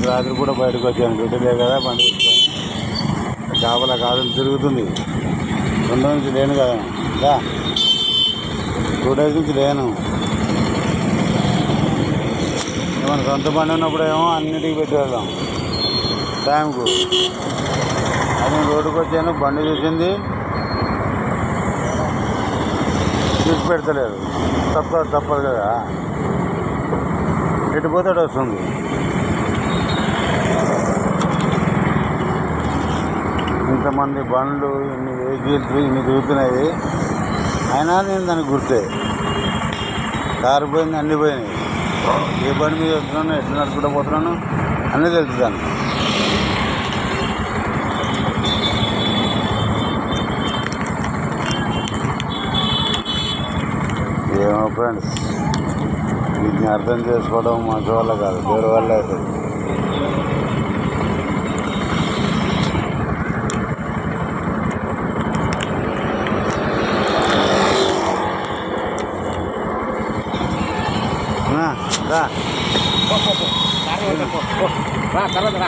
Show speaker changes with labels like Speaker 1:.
Speaker 1: రాత్రి కూడా బయటకు వచ్చాను, డ్యూటీలే కదా బండి తీసుకొని కాపలా కాదు తిరుగుతుంది. 2 నుంచి లేను కదా, ఇంకా 2 days నుంచి లేను. మన సొంత బండి ఉన్నప్పుడు ఏమో అన్నిటికీ పెట్టి వెళ్దాం టైంకు. అది రోడ్డుకు వచ్చాను, బండి చూసింది తీసి పెడతలేదు, తప్పదు కదా, ఎటుపోతాడు వస్తుంది. ఇంతమంది బండ్లు, ఇన్ని వెహికల్స్ ఇన్ని తిరుగుతున్నాయి, అయినా నేను దానికి గుర్తే. కారు పోయింది, అన్నీ పోయినాయి. ఏ బండి మీద వస్తున్నాను, ఎట్లా నడుచుకుంటూ పోతున్నాను అన్నీ తెలుసు దానికి. ఏమో ఫ్రెండ్స్, వీటిని అర్థం చేసుకోవడం మంచి వల్ల కాదు, వేరే వల్ల అవుతుంది.
Speaker 2: రా తర్వాత రా.